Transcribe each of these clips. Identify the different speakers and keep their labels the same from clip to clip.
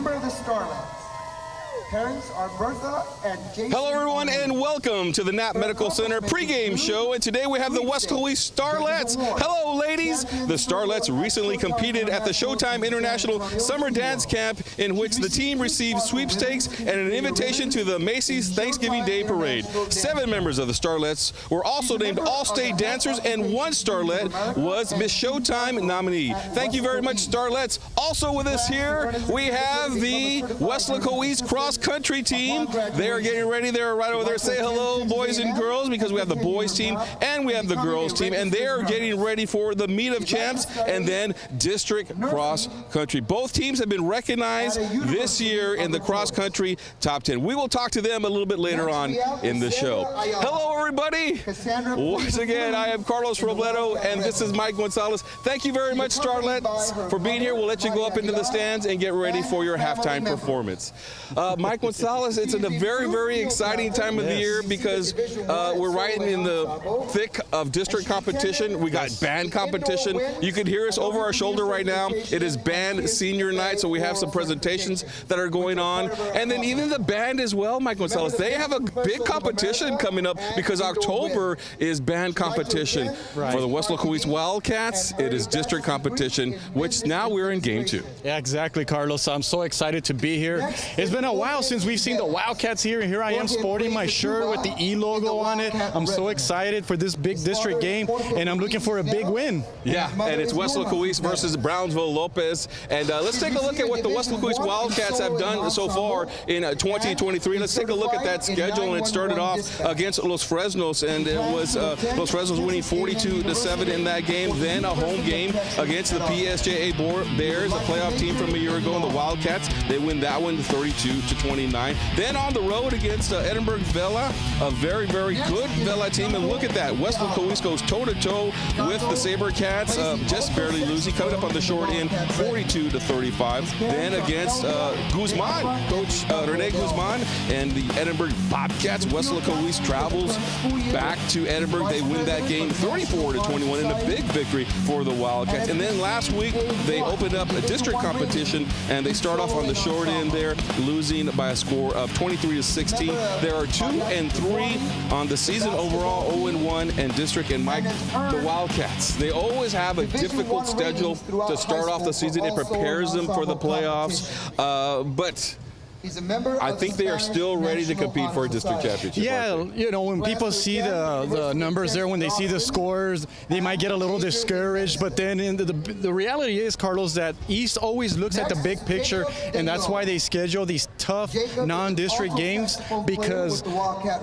Speaker 1: member of the Starlets. Parents are Bertha and Jason.
Speaker 2: Hello, everyone, and welcome to the Knapp Medical Center pregame show. And today we have the West Louis Starlets. Hello, ladies. The Starlets recently competed at the Showtime International Summer Dance Camp, in which the team received sweepstakes and an invitation to the Macy's Thanksgiving Day Parade. 7 members of the Starlets were also named All-State Dancers, and 1 Starlet was Miss Showtime nominee. Thank you very much, Starlets. Also with us here, we have the West Louis Cross Country team. They are getting ready. They're right over there. Say hello, boys and girls, because we have the boys team and we have the girls team, and they are getting ready for the meet of champs and then district cross country. Both teams have been recognized this year in the cross country top 10. We will talk to them a little bit later on in the show. Hello, everybody. Once again, I am Carlos Robledo, and this is Mike Gonzalez. Thank you very much, Starlets, for being here. We'll let you go up into the stands and get ready for your halftime performance. Mike Gonzalez, it's a very, very exciting time of the year because we're right in the thick of district competition. We got band competition. You can hear us over our shoulder right now. It is band senior night, so we have some presentations that are going on. And then even the band as well, Mike Gonzalez, they have a big competition coming up because October is band competition. Right. For the West Louis Wildcats, it is district competition, which now we're in game 2.
Speaker 3: Yeah, exactly, Carlos. I'm so excited to be here. It's been a while since we've seen the Wildcats here, and here I am sporting my shirt with the E logo on it. I'm so excited for this big district game, and I'm looking for a big win.
Speaker 2: Yeah, and it's West Louis versus Brownsville Lopez. And let's take a look at what the West Louis Wildcats have done so far in 2023. Let's take a look at that schedule, and it started off against Los Fresnos, and it was Los Fresnos winning 42-7 in that game. Then a home game against the PSJA Bears, a playoff team from a year ago, and the Wildcats, they win that one 32-29. Then on the road against Edinburgh Vela, a very, very good Vela team. And look at that. West Louis goes toe-to-toe with the SaberCats, just barely losing, coming up on the short end, 42-35. Then against Guzman, Coach Rene Guzman and the Edinburgh Bobcats. West Louis travels back to Edinburgh. They win that game 34-21 in a big victory for the Wildcats. And then last week, they opened up a district competition, and they start off on the short end there, losing by a score of 23-16. There are 2-3 on the season overall, 0-1 and district. And Mike, the Wildcats, they always have a difficult schedule to start off the season. It prepares them for the playoffs, but I think they are still ready to compete for a district championship.
Speaker 3: Yeah, you know, when people see the numbers there, when they see the scores, they might get a little discouraged. But then the reality is, Carlos, that East always looks at the big picture, and that's why they schedule these tough non-district games, because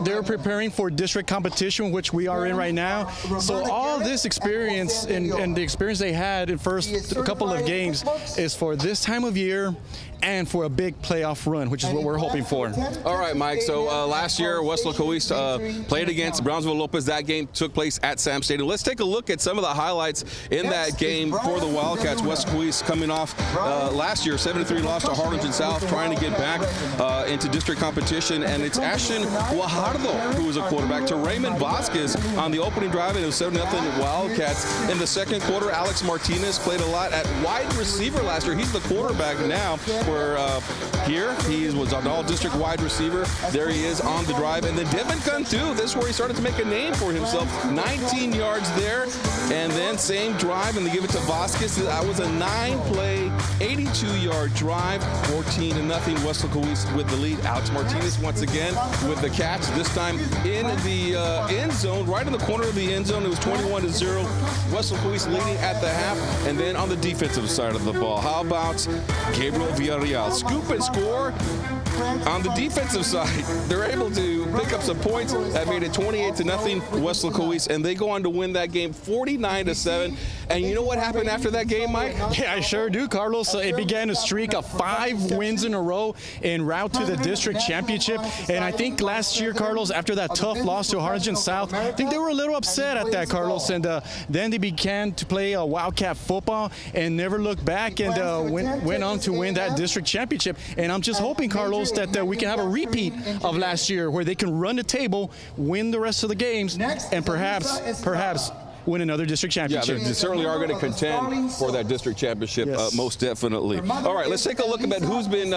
Speaker 3: they're preparing for district competition, which we are in right now. So all this experience and the experience they had in first couple of games is for this time of year and for a big playoff run, which is what we're hoping for.
Speaker 2: All right, Mike. So last year, West Louis played against Brownsville Lopez. That game took place at Sam Stadium. Let's take a look at some of the highlights in that game for the Wildcats. West Louis coming off last year, 7-3 loss to Harlingen South, trying to get back into district competition. And it's Ashton Guajardo who was a quarterback to Raymond Vasquez on the opening drive, and it was 7-0 Wildcats. In the second quarter, Alex Martinez played a lot at wide receiver last year. He's the quarterback now. Where here he was an all-district wide receiver. There he is on the drive. And then Devin Cantu, this is where he started to make a name for himself. 19 yards there. And then same drive, and they give it to Vasquez. That was a 9-play, 82-yard drive. 14-0 West Louis with the lead. Alex Martinez once again with the catch, this time in the end zone, right in the corner of the end zone. It was 21-0. West Louis leading at the half. And then on the defensive side of the ball, how about Gabriel Villarreal? Scoop and score. On the defensive side, they're able to pick up some points that made it 28-0 West Louis, and they go on to win that game 49-7. And you know what happened after that game, Mike?
Speaker 3: Yeah, I sure do, Carlos. It began a streak of 5 wins in a row en route to the district championship. And I think last year, Carlos, after that tough loss to Harlingen South, I think they were a little upset at that, Carlos. And then they began to play Wildcat football and never looked back, and went on to win that district championship. And I'm just hoping, Carlos, that we can have a repeat of last year where they can run the table, win the rest of the games, and perhaps win another district
Speaker 2: Yeah,
Speaker 3: championship.
Speaker 2: they certainly are going to contend for that district championship,
Speaker 3: Yes.
Speaker 2: most definitely. All right, let's take a look at who's been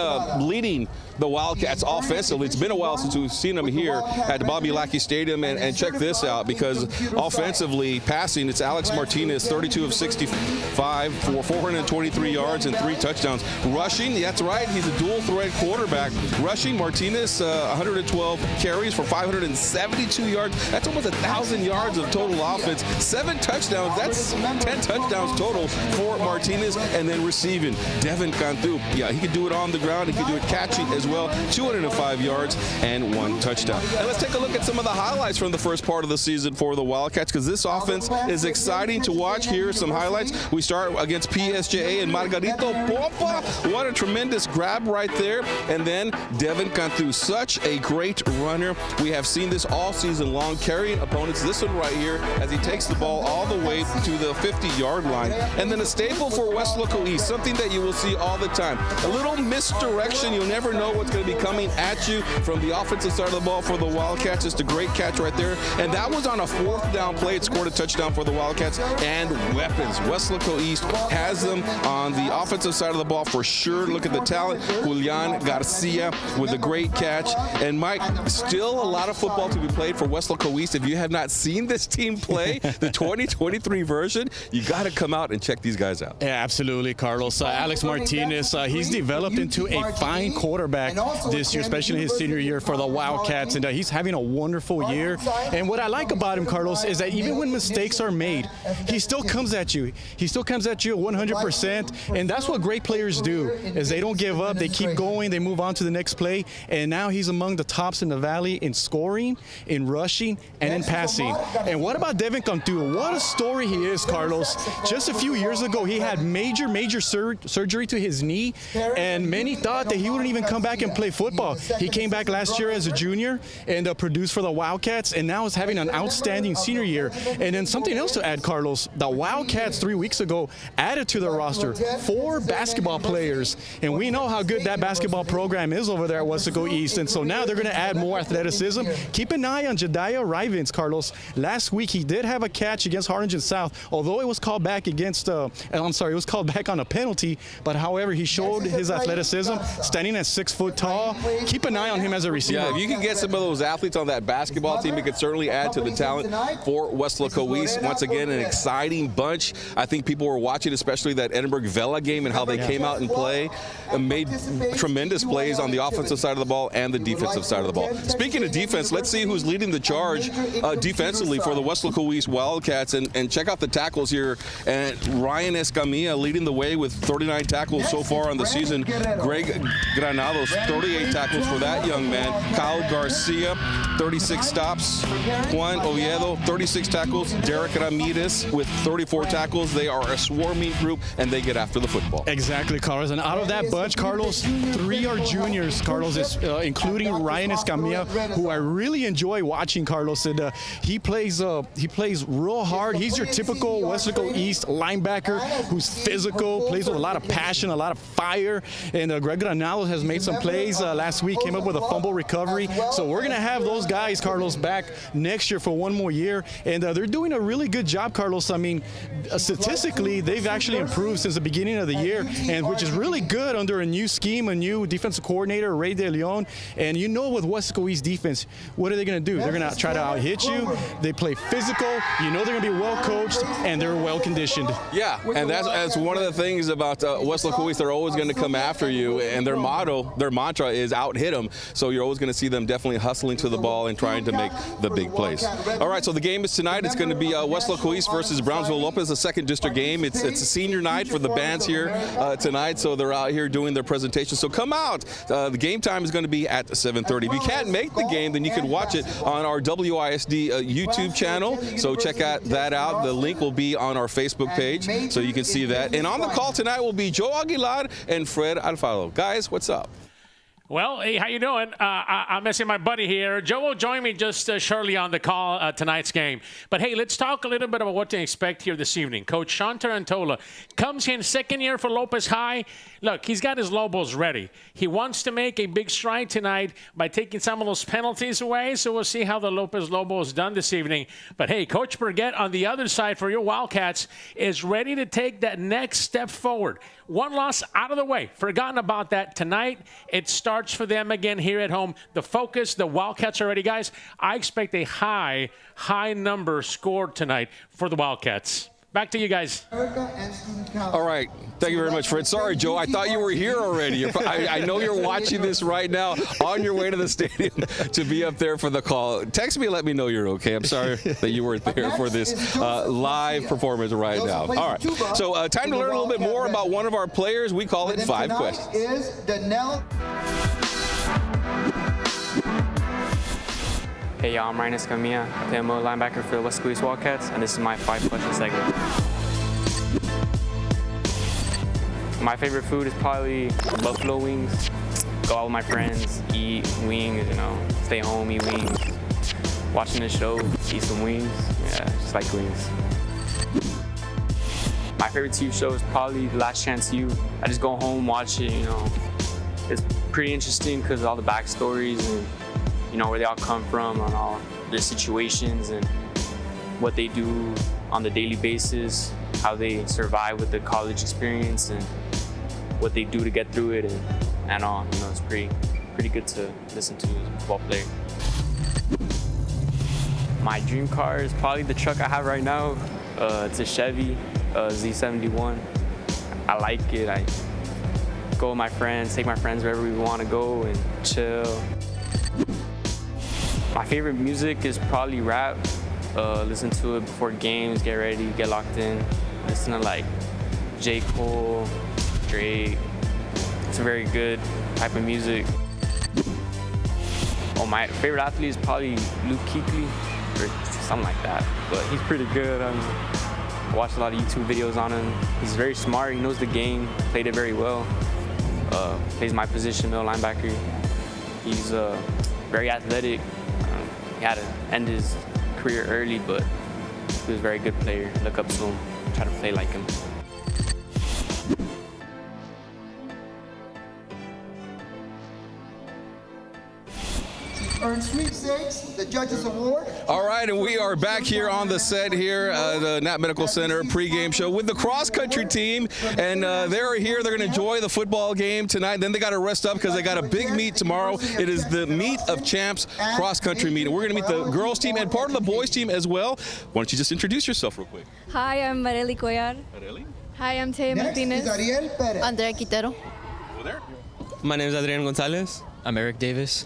Speaker 2: leading the Wildcats offensively. It's been a while since we've seen them here at Bobby Lackey Stadium, and check this out, because offensively, passing, it's Alex Martinez, 32 of 65 for 423 yards and 3 touchdowns. Rushing, that's right, he's a dual threat quarterback. Rushing, Martinez, 112 carries for 572 yards. That's almost 1,000 yards of total offense. 7 touchdowns, that's 10 touchdowns total for Martinez. And then receiving, Devin Cantu. Yeah, he could do it on the ground, he could do it catching as well. 205 yards and 1 touchdown. And let's take a look at some of the highlights from the first part of the season for the Wildcats, because this offense is exciting to watch. Here are some highlights. We start against PSJA and Margarito Pompa. What a tremendous grab right there. And then Devin Cantu, such a great runner. We have seen this all season long, carrying opponents. This one right here, as he takes the ball all the way to the 50-yard line. And then a staple for West Local East, something that you will see all the time. A little misdirection. You'll never know what's going to be coming at you from the offensive side of the ball for the Wildcats. Just a great catch right there. And that was on a 4th down play. It scored a touchdown for the Wildcats. And weapons. West Local East has them on the offensive side of the ball for sure. Look at the talent. Julian Garcia with a great catch. And Mike, still a lot of football to be played for West Local East. If you have not seen this team play, the 2023 version, you got to come out and check these guys out.
Speaker 3: Yeah, absolutely, Carlos. Alex Martinez, he's developed into a fine quarterback this year, especially in his senior year for the Wildcats, and he's having a wonderful year. And what I like about him, Carlos, is that even when mistakes are made, he still comes at you. He still comes at you 100%, and that's what great players do, is they don't give up, they keep going, they move on to the next play, and now he's among the tops in the valley in scoring, in rushing, and in passing. And what about Devin Cantu? What a story he is, Carlos. Just a few years ago, he had major surgery to his knee, and many thought that he wouldn't even come back and play football. He came back last year as a junior and produced for the Wildcats, and now is having an outstanding senior year. And then something else to add, Carlos, the Wildcats 3 weeks ago added to their roster 4 basketball players, and we know how good that basketball program is over there at Wesco East, and so now they're going to add more athleticism. Keep an eye on Jediah Rivens, Carlos. Last week he did have a catch against Harlingen South, although it was called back against it was called back on a penalty, but however, he showed his athleticism, standing at 6 foot tall. Keep an eye on him as a receiver.
Speaker 2: Yeah, if you can get some of those athletes on that basketball team, it could certainly add to the talent for West Local East. Once again, an exciting bunch. I think people were watching, especially that Edinburgh Vela game and how they came out and play and made tremendous plays on the offensive side of the ball and the defensive side of the ball. Speaking of defense, let's see who's leading the charge defensively for the West Local East Wildcats, and check out the tackles here. And Ryan Escamilla leading the way with 39 tackles so far on the season. Greg Granados, 38 tackles for that young man. Kyle Garcia, 36 stops. Juan Oviedo, 36 tackles. Derek Ramirez with 34 tackles. They are a swarming group, and they get after the football.
Speaker 3: Exactly, Carlos. And out of that bunch, Carlos, 3 are juniors, Carlos, including Ryan Escamilla, who I really enjoy watching, Carlos. And he plays real hard. He's your typical West Local East linebacker who's physical, plays with a lot of passion, a lot of fire. And Greg Granados has made some plays last week, came up with a fumble recovery. So we're going to have those guys, Carlos, back next year for 1 more year. And they're doing a really good job, Carlos. I mean, statistically, they've actually improved since the beginning of the year, and which is really good under a new scheme, a new defensive coordinator, Ray De Leon. And you know, with West Local East defense, what are they going to do? They're going to try to out-hit you. They play physical. You know they're going to be well-coached, and they're well-conditioned.
Speaker 2: Yeah, and that's one of the things about West Local East. They're always going to come after you, and their mantra is out-hit them. So you're always going to see them definitely hustling to the ball and trying to make the big plays. All right, so the game is tonight. It's going to be West Local East versus Brownsville Lopez, a second district game. It's a senior night for the bands here tonight, so they're out here doing their presentation. So come out. The game time is going to be at 7:30. If you can't make the game, then you can watch it on our WISD YouTube channel. So check that out. The link will be on our Facebook page, so you can see that. And on the call tonight will be Joe Aguilar and Fred Alfaro. Guys, what's up?
Speaker 4: Well, hey, how you doing? I'm missing my buddy here. Joe will join me just shortly on the call tonight's game. But, hey, let's talk a little bit about what to expect here this evening. Coach Sean Tarantola comes in second year for Lopez High. Look, he's got his Lobos ready. He wants to make a big stride tonight by taking some of those penalties away, so we'll see how the Lopez Lobos done this evening. But, hey, Coach Burgett on the other side for your Wildcats is ready to take that next step forward. One loss out of the way. Forgotten about that tonight. It starts for them again here at home. The focus, the Wildcats are ready, guys. I expect a high number scored tonight for the Wildcats. Back to you guys.
Speaker 2: All right. Thank you very much, Fred. Sorry, Joe. I thought you were here already. I know you're watching this right now on your way to the stadium to be up there for the call. Text me and let me know you're okay. I'm sorry that you weren't there for this live performance right now. All right. So time to learn a little bit more about one of our players. We call it 5 questions.
Speaker 5: Hey y'all, I'm Ryan Escamilla, the MO linebacker for the West Coast Wildcats, and this is my 5-question segment. My favorite food is probably buffalo wings. Go out with my friends, eat wings, stay home, eat wings. Watching the show, eat some wings. Yeah, just like wings. My favorite TV show is probably The Last Chance U. I just go home, watch it, It's pretty interesting because of all the backstories and where they all come from, on all their situations and what they do on the daily basis, how they survive with the college experience and what they do to get through it, and all. It's pretty good to listen to as a football player. My dream car is probably the truck I have right now. It's a Chevy Z71. I like it. I go with my friends, take my friends wherever we want to go and chill. My favorite music is probably rap. Listen to it before games, get ready, get locked in. Listen to like J. Cole, Drake. It's a very good type of music. Oh, my favorite athlete is probably Luke Kuechly or something like that. But he's pretty good. I watched a lot of YouTube videos on him. He's very smart. He knows the game. Played it very well. Plays my position, middle linebacker. He's very athletic. He had to end his career early, but he was a very good player. Look up to him, try to play like him.
Speaker 1: Earned sweepstakes, the Judges Award.
Speaker 2: All right, and we are back here on the set here, the Knapp Medical Center pregame show with the cross-country team, and they're here. They're going to enjoy the football game tonight. Then they got to rest up because they got a big meet tomorrow. It is the Meet of Champs cross-country meet, and we're going to meet the girls team and part of the boys team as well. Why don't you just introduce yourself real quick?
Speaker 6: Hi, I'm Marely Cuellar.
Speaker 2: Marely?
Speaker 6: Hi, I'm Taya Martinez. Andrea Quintero.
Speaker 2: Over there.
Speaker 7: My name is Adrian Gonzalez. I'm Eric Davis.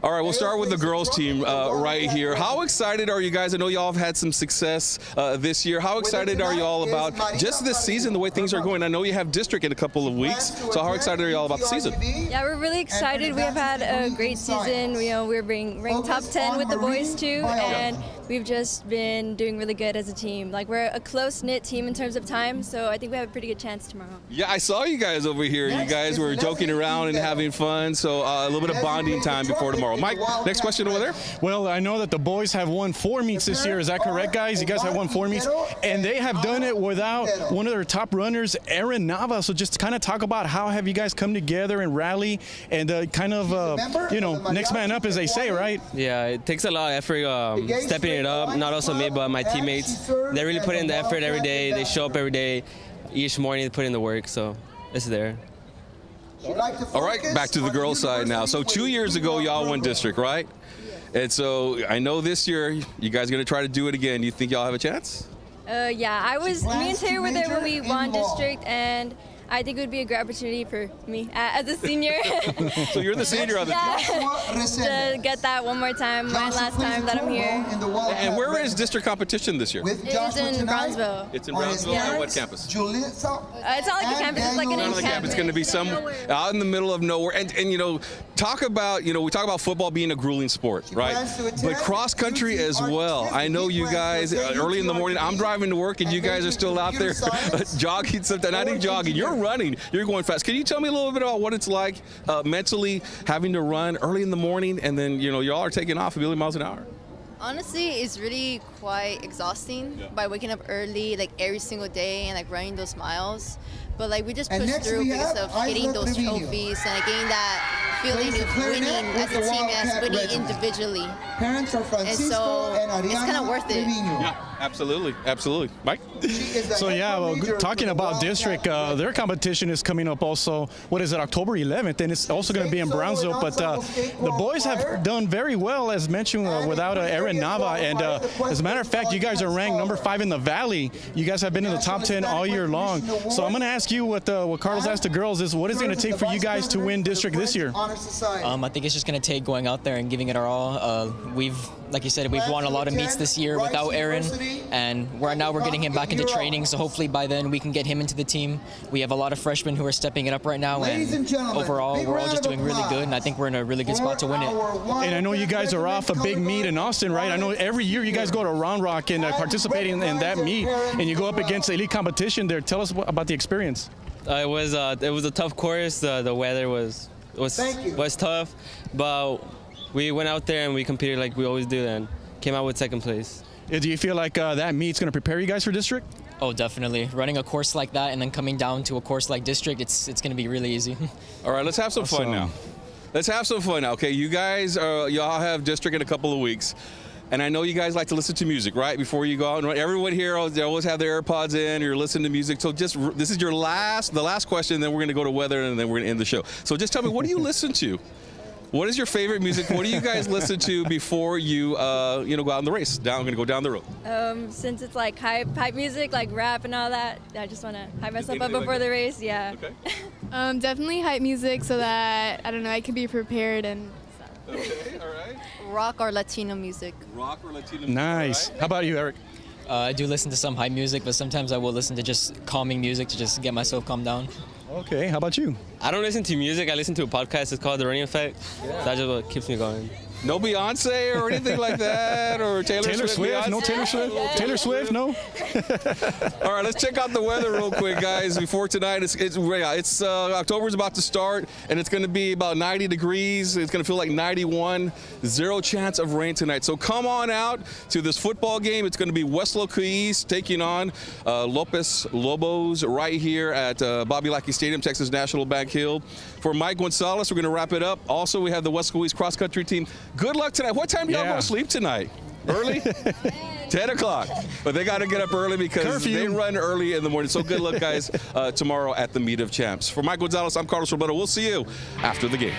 Speaker 2: All right, we'll start with the girls team right here. How excited are you guys? I know y'all have had some success this year. How excited are you all about just this season, the way things are going? I know you have district in a couple of weeks, so how excited are you all about the season?
Speaker 6: Yeah, we're really excited. We have had a great season. We're being ranked top 10 with the boys too, and we've just been doing really good as a team. Like, we're a close-knit team in terms of time, so I think we have a pretty good chance tomorrow.
Speaker 2: Yeah, I saw you guys over here. You guys were joking around and having fun, so a little bit of bonding time before tomorrow. Mike, next question over there.
Speaker 3: Well, I know that the boys have won 4 meets this year. Is that correct, guys? You guys have won 4 meets, and they have done it without one of their top runners, Aaron Nava. So just kind of talk about how have you guys come together and rally and kind of, next man up, as they say, right?
Speaker 7: Yeah, it takes a lot of effort stepping it up. Not also me, but my teammates. They really put in the effort every day. They show up every day. Each morning they put in the work, so it's there.
Speaker 2: All right, back to the girls' side now. So 2 years ago, y'all won district, right? And so I know this year you guys are going to try to do it again. Do you think y'all have a chance?
Speaker 6: Yeah, me and Taylor were there when we won district, and I think it would be a great opportunity for me as a senior.
Speaker 2: So you're the senior on the team.
Speaker 6: To get that one more time, my last time that I'm here.
Speaker 2: And where is district competition this year?
Speaker 6: It is in Brownsville.
Speaker 2: It's in Brownsville.
Speaker 6: Yeah.
Speaker 2: On what campus?
Speaker 6: It's not like a campus, it's like an
Speaker 2: campus. It's going to be some out in the middle of nowhere. And talk about, we talk about football being a grueling sport, right? But cross country as well. I know you guys early in the morning. I'm driving to work, and you guys are still out there jogging. Something I think jogging. You're running. You're going fast. Can you tell me a little bit about what it's like mentally having to run early in the morning, and then y'all are taking off a million miles an hour?
Speaker 8: Honestly, it's really quite exhausting by waking up early, like every single day, and like running those miles. But like we just push through because of getting those trophies and like, getting that feeling of winning as a team, as winning individually. And so it's kind of worth it.
Speaker 2: Yeah, absolutely, absolutely. Mike?
Speaker 3: So yeah, well, talking about district, their competition is coming up also. What is it, October 11th, and it's also going to be in Brownsville. But the boys have done very well, as mentioned, without Aaron Nava. And as a matter of fact, you guys are ranked number 5 in the Valley. You guys have been in the top 10 all year long. So I'm going to ask you what Carlos asked the girls is, what is it going to take for you guys to win district this year?
Speaker 9: I think it's just going to take going out there and giving it our all. Like you said, we've won a lot of meets this year without Aaron, and now we're getting him back into training, so hopefully by then we can get him into the team. We have a lot of freshmen who are stepping it up right now, and overall we're all just doing really good, and I think we're in a really good spot to win it.
Speaker 3: And I know you guys are off a big meet in Austin, right? I know every year you guys go to Round Rock and participate in that meet, and you go up against elite competition there. Tell us about the experience.
Speaker 7: It was a tough course. The weather was tough, but we went out there and we competed like we always do, and came out with second place.
Speaker 3: Do you feel like that meet's going to prepare you guys for district?
Speaker 9: Oh, definitely. Running a course like that and then coming down to a course like district, it's going to be really easy.
Speaker 2: All right, let's have some fun now. Let's have some fun now. Okay, you guys, y'all have district in a couple of weeks. And I know you guys like to listen to music, right? Before you go out and run. Everyone here, they always have their AirPods in, you're listening to music. So this is the last question, then we're going to go to weather, and then we're going to end the show. So just tell me, what do you listen to? What is your favorite music? What do you guys listen to before you, go out in the race? I'm going to go down the road.
Speaker 6: Since it's like hype music, like rap and all that, I just want to hype myself up before the race. Yeah.
Speaker 2: Okay.
Speaker 10: Definitely hype music so that, I don't know, I can be prepared and stuff.
Speaker 2: Okay, all right.
Speaker 8: Rock or Latino music.
Speaker 2: Rock or Latino music.
Speaker 3: Nice.
Speaker 2: Right.
Speaker 3: How about you, Eric?
Speaker 9: I do listen to some hype music, but sometimes I will listen to just calming music to just get myself calmed down.
Speaker 3: Okay, how about you?
Speaker 7: I don't listen to music. I listen to a podcast. It's called The Running Effect. Yeah. That's just what keeps me going.
Speaker 2: No Beyonce or anything like that, or Taylor Swift?
Speaker 3: No Taylor Swift? Taylor Swift, no?
Speaker 2: All right, let's check out the weather real quick, guys. Before tonight, October's about to start, and it's going to be about 90 degrees. It's going to feel like 91. 0 chance of rain tonight. So come on out to this football game. It's going to be West Locoeast taking on Lopez Lobos right here at Bobby Lackey Stadium, Texas National Bank Hill. For Mike Gonzalez, we're going to wrap it up. Also, we have the West Locoeast cross country team. Good luck tonight. What time do y'all go to sleep tonight? Early? 10 o'clock. But they got to get up early because they run early in the morning. So good luck, guys, tomorrow at the Meet of Champs. For Mike Gonzalez, I'm Carlos Robledo. We'll see you after the game.